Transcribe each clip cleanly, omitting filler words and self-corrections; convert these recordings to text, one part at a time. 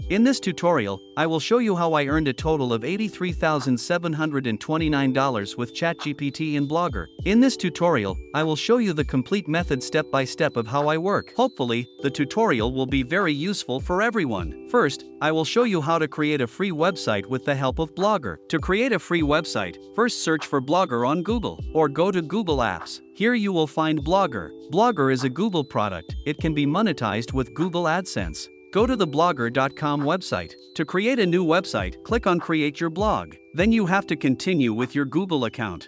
In this tutorial, I will show you how I earned a total of $83,729 with ChatGPT and Blogger. In this tutorial, I will show you the complete method step by step of how I work. Hopefully, the tutorial will be very useful for everyone. First, I will show you how to create a free website with the help of Blogger. To create a free website, first search for Blogger on Google, or go to Google Apps. Here you will find Blogger. Blogger is a Google product. It can be monetized with Google AdSense. Go to the blogger.com website. To create a new website, click on Create Your Blog. Then you have to continue with your Google account.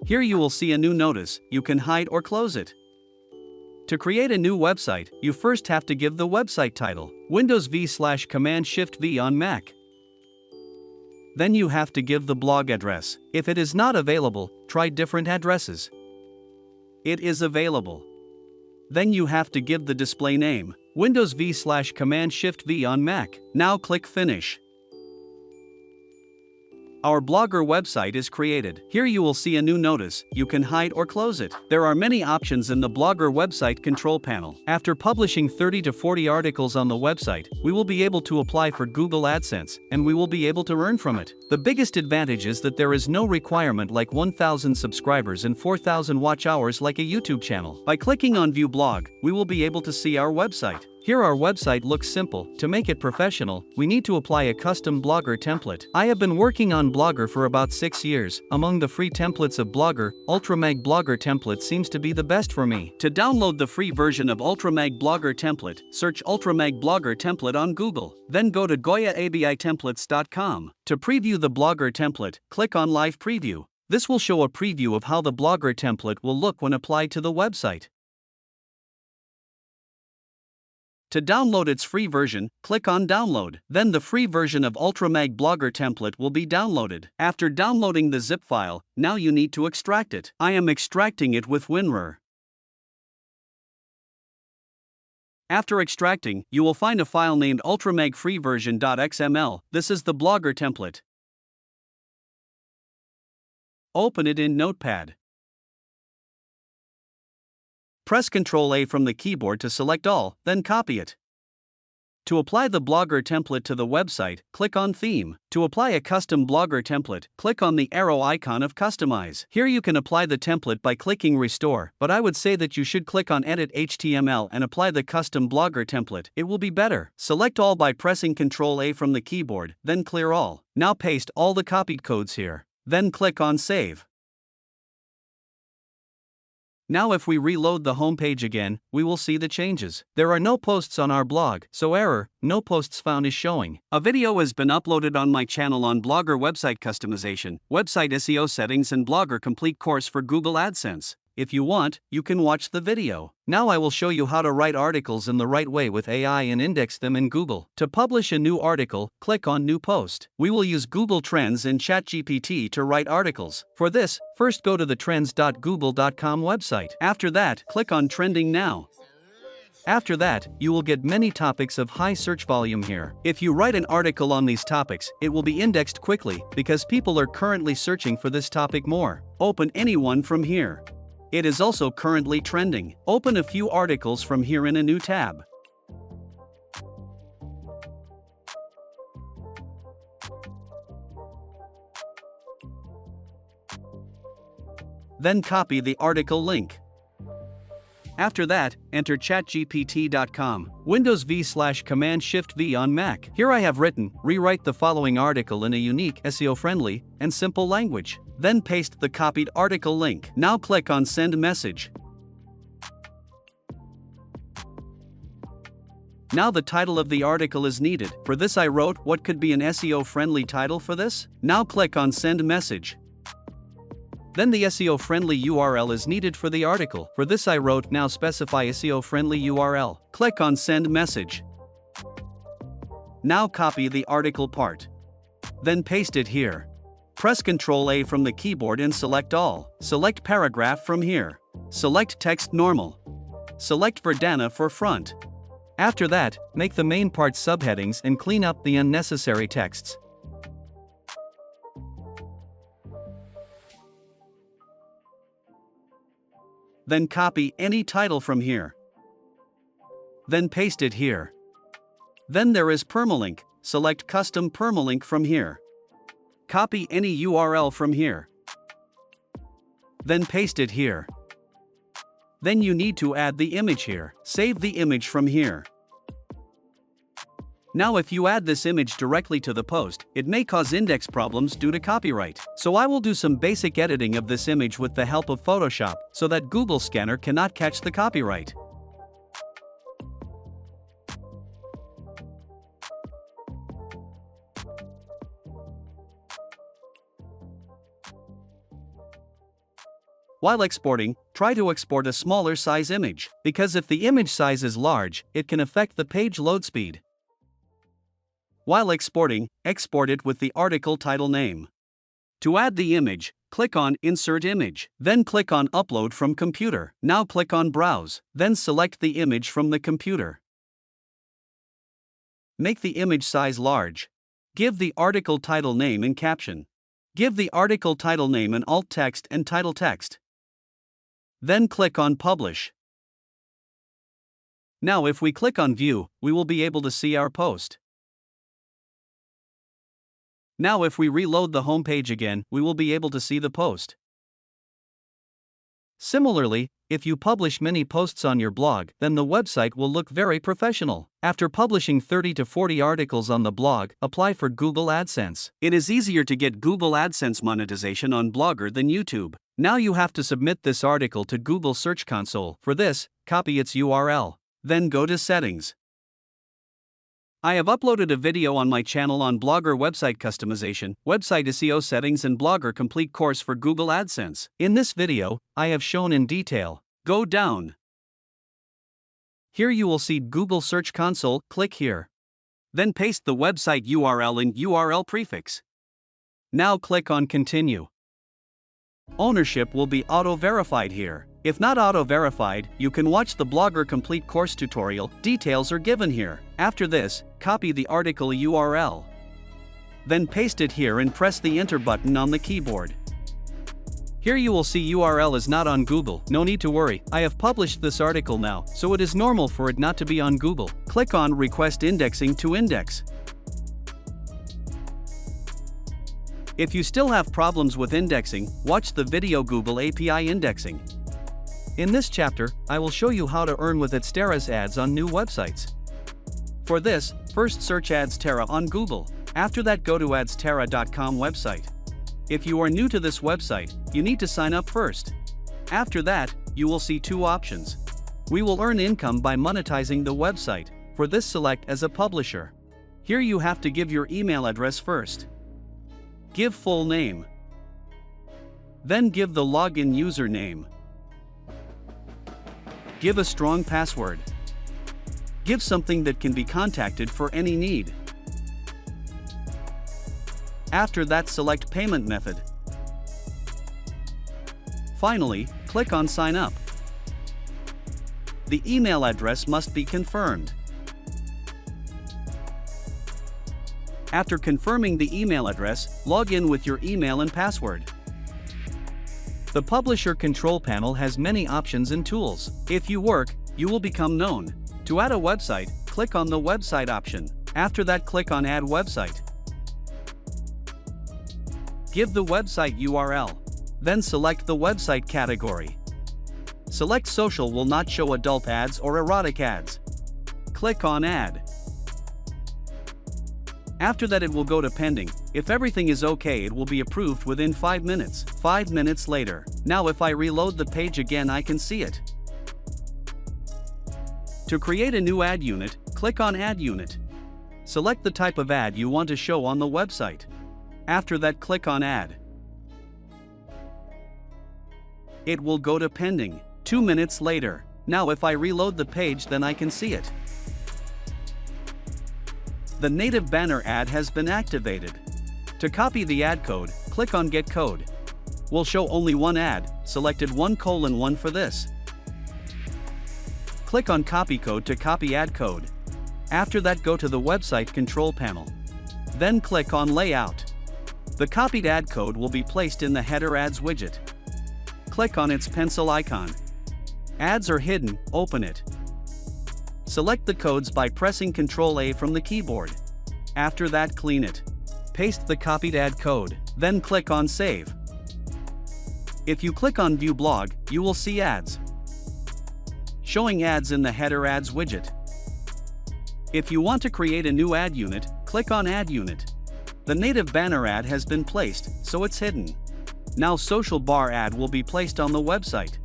Here you will see a new notice. You can hide or close it. To create a new website, you first have to give the website title, Windows V/Command-Shift-V on Mac. Then you have to give the blog address. If it is not available, try different addresses. It is available. Then you have to give the display name, Windows V/Command-Shift-V on Mac. Now click Finish. Our Blogger website is created. Here you will see a new notice. You can hide or close it. There are many options in the Blogger website control panel. After publishing 30 to 40 articles on the website, we will be able to apply for Google AdSense, and we will be able to earn from it. The biggest advantage is that there is no requirement like 1,000 subscribers and 4,000 watch hours like a YouTube channel. By clicking on View Blog, we will be able to see our website. Here our website looks simple. To make it professional, we need to apply a custom Blogger template. I have been working on Blogger for about 6 years. Among the free templates of Blogger, UltraMag Blogger template seems to be the best for me. To download the free version of UltraMag Blogger template, search UltraMag Blogger template on Google. Then go to goyaABItemplates.com. To preview the Blogger template, click on Live Preview. This will show a preview of how the Blogger template will look when applied to the website. To download its free version, click on Download. Then the free version of UltraMag Blogger template will be downloaded. After downloading the zip file, now you need to extract it. I am extracting it with WinRAR. After extracting, you will find a file named ultramagfreeversion.xml. This is the Blogger template. Open it in Notepad. Press Ctrl+A from the keyboard to select all, then copy it. To apply the Blogger template to the website, click on Theme. To apply a custom Blogger template, click on the arrow icon of Customize. Here you can apply the template by clicking Restore, but I would say that you should click on Edit HTML and apply the custom Blogger template. It will be better. Select all by pressing Ctrl+A from the keyboard, then clear all. Now paste all the copied codes here. Then click on Save. Now if we reload the homepage again, we will see the changes. There are no posts on our blog, so error, no posts found is showing. A video has been uploaded on my channel on Blogger website customization, website SEO settings and Blogger complete course for Google AdSense. If you want, you can watch the video. Now I will show you how to write articles in the right way with AI and index them in Google. To publish a new article, click on New Post. We will use Google Trends and ChatGPT to write articles. For this, first go to the trends.google.com website. After that, click on Trending Now. After that, you will get many topics of high search volume here. If you write an article on these topics, it will be indexed quickly because people are currently searching for this topic more. Open any one from here. It is also currently trending. Open a few articles from here in a new tab. Then copy the article link. After that, enter chatgpt.com, Windows V/Command-Shift-V on Mac. Here I have written, rewrite the following article in a unique, SEO-friendly, and simple language. Then paste the copied article link. Now click on Send Message. Now the title of the article is needed. For this I wrote, what could be an SEO-friendly title for this? Now click on Send Message. Then the SEO-friendly URL is needed for the article. For this I wrote, now specify SEO-friendly URL. Click on Send Message. Now copy the article part. Then paste it here. Press Ctrl+A from the keyboard and select all. Select Paragraph from here. Select Text Normal. Select Verdana for front. After that, make the main part subheadings and clean up the unnecessary texts. Then copy any title from here. Then paste it here. Then there is permalink. Select custom permalink from here. Copy any URL from here. Then paste it here. Then you need to add the image here. Save the image from here. Now if you add this image directly to the post, it may cause index problems due to copyright. So I will do some basic editing of this image with the help of Photoshop, so that Google Scanner cannot catch the copyright. While exporting, try to export a smaller size image, because if the image size is large, it can affect the page load speed. While exporting, export it with the article title name. To add the image, click on Insert Image, then click on Upload from Computer. Now click on Browse, then select the image from the computer. Make the image size large. Give the article title name and caption. Give the article title name an alt text and title text. Then click on Publish. Now if we click on View, we will be able to see our post. Now if we reload the home page again, we will be able to see the post. Similarly, if you publish many posts on your blog, then the website will look very professional. After publishing 30 to 40 articles on the blog, apply for Google AdSense. It is easier to get Google AdSense monetization on Blogger than YouTube. Now you have to submit this article to Google Search Console. For this, copy its URL. Then go to Settings. I have uploaded a video on my channel on Blogger website customization, website SEO settings and Blogger complete course for Google AdSense. In this video, I have shown in detail. Go down. Here you will see Google Search Console, click here. Then paste the website URL in URL prefix. Now click on Continue. Ownership will be auto-verified here. If not auto-verified, you can watch the Blogger complete course tutorial, details are given here. After this, copy the article URL. Then paste it here and press the Enter button on the keyboard. Here you will see URL is not on Google. No need to worry, I have published this article now, so it is normal for it not to be on Google. Click on Request Indexing to index. If you still have problems with indexing, watch the video Google API indexing. In this chapter, I will show you how to earn with Adstera's ads on new websites. For this, first search Adstera on Google. After that, go to adstera.com website. If you are new to this website, you need to sign up first. After that, you will see two options. We will earn income by monetizing the website. For this, select as a publisher. Here you have to give your email address first. Give full name. Then give the login username. Give a strong password. Give something that can be contacted for any need. After that, select payment method. Finally, click on Sign Up. The email address must be confirmed. After confirming the email address, log in with your email and password. The Publisher control panel has many options and tools. If you work, you will become known. To add a website, click on the website option. After that, click on Add Website. Give the website URL. Then select the website category. Select Social will not show adult ads or erotic ads. Click on Add. After that, it will go to pending. If everything is okay, it will be approved within 5 minutes. 5 minutes later. Now if I reload the page again, I can see it. To create a new ad unit, click on Add Unit. Select the type of ad you want to show on the website. After that, click on Add. It will go to pending. 2 minutes later. Now if I reload the page, then I can see it. The native banner ad has been activated. To copy the ad code, click on Get Code. We'll show only one ad, selected 1:1 for this. Click on Copy Code to copy ad code. After that, go to the website control panel. Then click on Layout. The copied ad code will be placed in the Header Ads widget. Click on its pencil icon. Ads are hidden, open it. Select the codes by pressing Ctrl-A from the keyboard. After that, clean it. Paste the copied ad code, then click on Save. If you click on View Blog, you will see ads. Showing ads in the Header Ads widget. If you want to create a new ad unit, click on Add Unit. The native banner ad has been placed, so it's hidden. Now social bar ad will be placed on the website.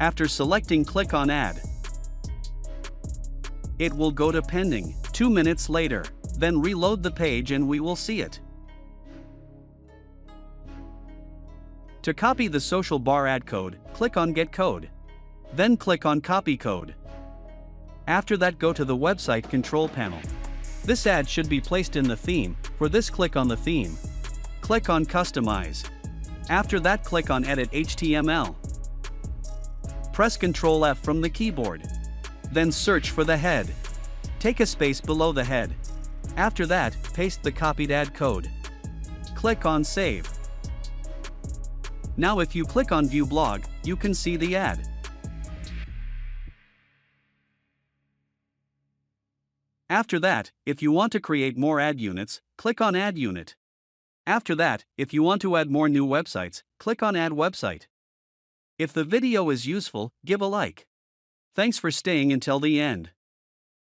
After selecting, click on Add. It will go to pending. 2 minutes later, then reload the page and we will see it. To copy the social bar ad code, click on Get Code. Then click on Copy Code. After that, go to the website control panel. This ad should be placed in the theme. For this, click on the theme. Click on Customize. After that, click on Edit HTML. Press Ctrl F from the keyboard. Then search for the head. Take a space below the head. After that, paste the copied ad code. Click on Save. Now if you click on View Blog, you can see the ad. After that, if you want to create more ad units, click on Add Unit. After that, if you want to add more new websites, click on Add Website. If the video is useful, give a like. Thanks for staying until the end.